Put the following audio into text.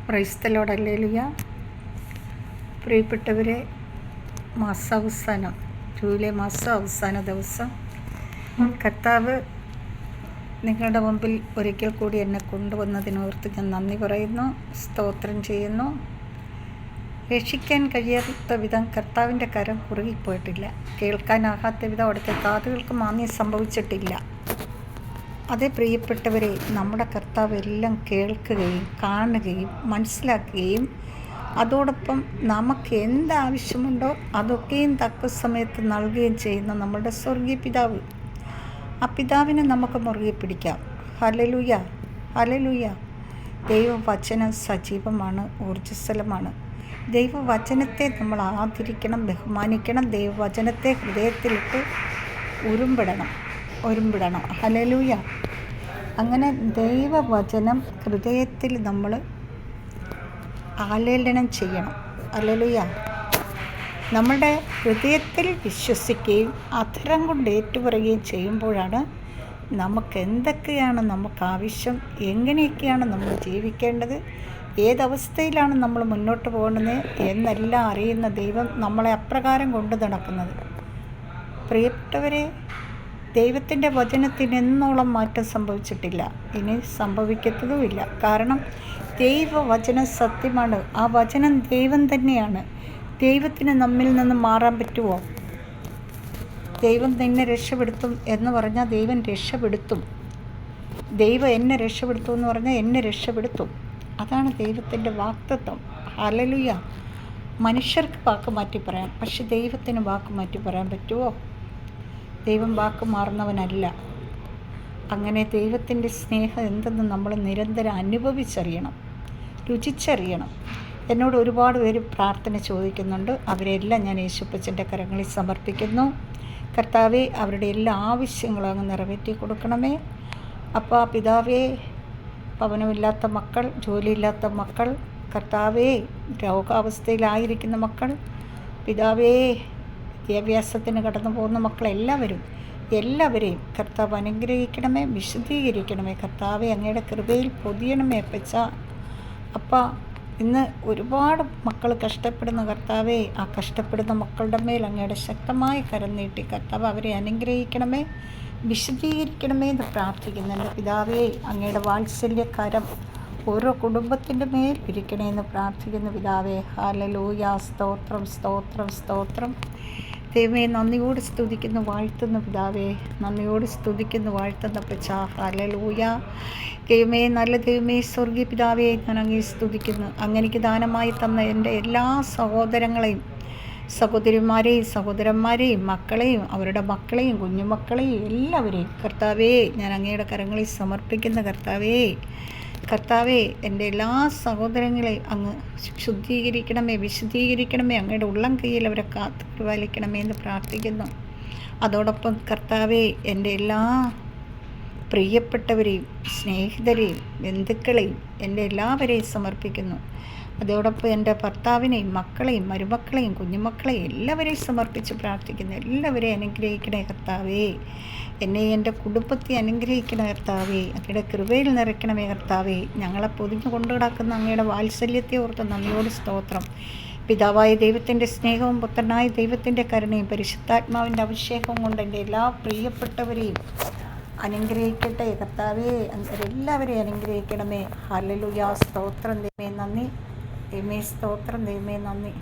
Praise the Lord, hallelujah. പ്രിയപ്പെട്ടവരെ, മാസാവസാനം, July മാസം അവസാന ദിവസം കർത്താവ് നിങ്ങളുടെ മുമ്പിൽ ഒരിക്കൽ കൂടി എന്നെ കൊണ്ടുവന്നതിനോർത്ത് ഞാൻ നന്ദി പറയുന്നു, സ്തോത്രം ചെയ്യുന്നു. രക്ഷിക്കാൻ കഴിയാത്ത വിധം കർത്താവിൻ്റെ കരം കുറുകിപ്പോയിട്ടില്ല. കേൾക്കാനാകാത്ത വിധം അവിടുത്തെ കാതുകൾക്ക് മാന്യം സംഭവിച്ചിട്ടില്ല. അതേ പ്രിയപ്പെട്ടവരെ, നമ്മുടെ കർത്താവ് എല്ലാം കേൾക്കുകയും കാണുകയും മനസ്സിലാക്കുകയും അതോടൊപ്പം നമുക്ക് എന്താവശ്യമുണ്ടോ അതൊക്കെയും തക്ക സമയത്ത് നൽകുകയും ചെയ്യുന്ന നമ്മുടെ സ്വർഗീയ പിതാവ്. ആ പിതാവിനെ നമുക്ക് മുറുകെ പിടിക്കാം. Hallelujah, hallelujah. ദൈവവചനം സജീവമാണ്, ഊർജ്ജസ്വലമാണ്. ദൈവവചനത്തെ നമ്മൾ ആദരിക്കണം, ബഹുമാനിക്കണം. ദൈവവചനത്തെ ഹൃദയത്തിലിട്ട് ഉരുമ്പിടണം. ഹല്ലേലൂയ. അങ്ങനെ ദൈവവചനം ഹൃദയത്തിൽ നമ്മൾ ആലേലനം ചെയ്യണം. ഹല്ലേലൂയ. നമ്മുടെ ഹൃദയത്തിൽ വിശ്വസിക്കുകയും അധരം കൊണ്ട് ഏറ്റുപറയുകയും ചെയ്യുമ്പോഴാണ് നമുക്ക് എന്തൊക്കെയാണ് നമുക്ക് ആവശ്യം, എങ്ങനെയൊക്കെയാണ് നമ്മൾ ജീവിക്കേണ്ടത്, ഏതവസ്ഥയിലാണ് നമ്മൾ മുന്നോട്ട് പോകുന്നത് എന്നെല്ലാം അറിയുന്ന ദൈവം നമ്മളെ അപ്രകാരം കൊണ്ടു നടക്കുന്നത്. പ്രിയപ്പെട്ടവരെ, ദൈവത്തിൻ്റെ വചനത്തിന് എന്നോളം മാറ്റം സംഭവിച്ചിട്ടില്ല, ഇനി സംഭവിക്കത്തതുമില്ല. കാരണം ദൈവവചനം സത്യമാണ്. ആ വചനം ദൈവം തന്നെയാണ്. ദൈവത്തിന് നമ്മിൽ നിന്ന് മാറാൻ പറ്റുമോ? ദൈവം നിന്നെ രക്ഷപ്പെടുത്തും എന്ന് പറഞ്ഞാൽ ദൈവം രക്ഷപ്പെടുത്തും. ദൈവം എന്നെ രക്ഷപ്പെടുത്തും എന്ന് പറഞ്ഞാൽ എന്നെ രക്ഷപ്പെടുത്തും. അതാണ് ദൈവത്തിൻ്റെ വാഗ്ദത്തം. ഹല്ലേലൂയ. മനുഷ്യർക്ക് വാക്ക് മാറ്റി പറയാം, പക്ഷെ ദൈവത്തിന് വാക്ക് മാറ്റി പറയാൻ പറ്റുമോ? ദൈവം വാക്ക് മാറുന്നവനല്ല. അങ്ങനെ ദൈവത്തിൻ്റെ സ്നേഹം എന്തെന്ന് നമ്മൾ നിരന്തരം അനുഭവിച്ചറിയണം, രുചിച്ചറിയണം. എന്നോട് ഒരുപാട് പേര് പ്രാർത്ഥന ചോദിക്കുന്നുണ്ട്. അവരെല്ലാം ഞാൻ യേശുപ്പച്ചൻ്റെ കരങ്ങളിൽ സമർപ്പിക്കുന്നു. കർത്താവേ, അവരുടെ എല്ലാ ആവശ്യങ്ങളും അങ്ങ് നിറവേറ്റി കൊടുക്കണമേ. അപ്പാ പിതാവേ, ഭവനമില്ലാത്ത മക്കൾ, ജോലിയില്ലാത്ത മക്കൾ, കർത്താവേ, രോഗാവസ്ഥയിലായിരിക്കുന്ന മക്കൾ, പിതാവേ, വിദ്യാഭ്യാസത്തിന് കടന്നു പോകുന്ന എല്ലാവരെയും കർത്താവ് അനുഗ്രഹിക്കണമേ, വിശദീകരിക്കണമേ. കർത്താവെ, അങ്ങയുടെ കൃപയിൽ പൊതിയണമേ അപ്പച്ച. അപ്പ ഇന്ന് ഒരുപാട് മക്കൾ കഷ്ടപ്പെടുന്ന കർത്താവെ, ആ കഷ്ടപ്പെടുന്ന മക്കളുടെ മേൽ അങ്ങയുടെ ശക്തമായ കരം നീട്ടി കർത്താവ് അവരെ അനുഗ്രഹിക്കണമേ, വിശദീകരിക്കണമേ എന്ന് പ്രാർത്ഥിക്കുന്നുണ്ട്. പിതാവേ, അങ്ങയുടെ വാത്സല്യകരം ഓരോ കുടുംബത്തിൻ്റെ മേൽ ഇരിക്കണേ എന്ന് പ്രാർത്ഥിക്കുന്നു. പിതാവേ, ഹല്ലേലൂയ. സ്തോത്രം, സ്തോത്രം, സ്തോത്രം. ദൈവമേ, നന്ദിയോട് സ്തുതിക്കുന്നു, വാഴ്ത്തുന്നു. പിതാവേ, നന്ദിയോട് സ്തുതിക്കുന്നു, വാഴ്ത്തുന്ന അപ്പച്ച. ഹല്ലേലൂയ. ദൈവമേ, നല്ല ദൈവമേ, സ്വർഗീയ പിതാവേ, ഞാൻ അങ്ങേ സ്തുതിക്കുന്നു. അങ്ങനെക്ക് ദാനമായി തന്ന എൻ്റെ എല്ലാ സഹോദരങ്ങളെയും, സഹോദരന്മാരെയും മക്കളെയും അവരുടെ മക്കളെയും കുഞ്ഞുമക്കളെയും എല്ലാവരെയും കർത്താവേ ഞാൻ അങ്ങയുടെ കരങ്ങളിൽ സമർപ്പിക്കുന്ന കർത്താവേ, എൻ്റെ എല്ലാ സഹോദരങ്ങളെയും അങ്ങ് ശുദ്ധീകരിക്കണമേ, വിശദീകരിക്കണമേ. അങ്ങയുടെ ഉള്ളം കയ്യിൽ അവരെ കാത്തു പരിപാലിക്കണമേ എന്ന് പ്രാർത്ഥിക്കുന്നു. അതോടൊപ്പം കർത്താവേ, എൻ്റെ എല്ലാ പ്രിയപ്പെട്ടവരെയും സ്നേഹിതരെയും ബന്ധുക്കളെയും എൻ്റെ എല്ലാവരെയും സമർപ്പിക്കുന്നു. അതോടൊപ്പം എൻ്റെ ഭർത്താവിനെയും മക്കളെയും മരുമക്കളെയും കുഞ്ഞുമക്കളെയും എല്ലാവരെയും സമർപ്പിച്ച് പ്രാർത്ഥിക്കുന്നു. എല്ലാവരെയും അനുഗ്രഹിക്കണേ കർത്താവേ. എന്നെ എൻ്റെ കുടുംബത്തെ അനുഗ്രഹിക്കണേ കർത്താവേ. അങ്ങയുടെ കൃപയിൽ നിറയ്ക്കണമേ കർത്താവേ. ഞങ്ങളെ പൊതിഞ്ഞു കൊണ്ടു കിടക്കുന്ന അങ്ങയുടെ വാത്സല്യത്തെ ഓർത്ത് നന്ദിയോട് സ്തോത്രം. പിതാവായ ദൈവത്തിൻ്റെ സ്നേഹവും പുത്രനായ ദൈവത്തിൻ്റെ കരുണയും പരിശുദ്ധാത്മാവിൻ്റെ അഭിഷേകവും കൊണ്ട് എൻ്റെ എല്ലാ പ്രിയപ്പെട്ടവരെയും അനുഗ്രഹിക്കട്ടെ കർത്താവേ. എല്ലാവരെയും അനുഗ്രഹിക്കണമേ. ഹല്ലേലൂയ. സ്തോത്രം. ദൈവമേ നന്ദി. ദൈവമേ സ്തോത്രം. ദൈവമേ നന്ദി.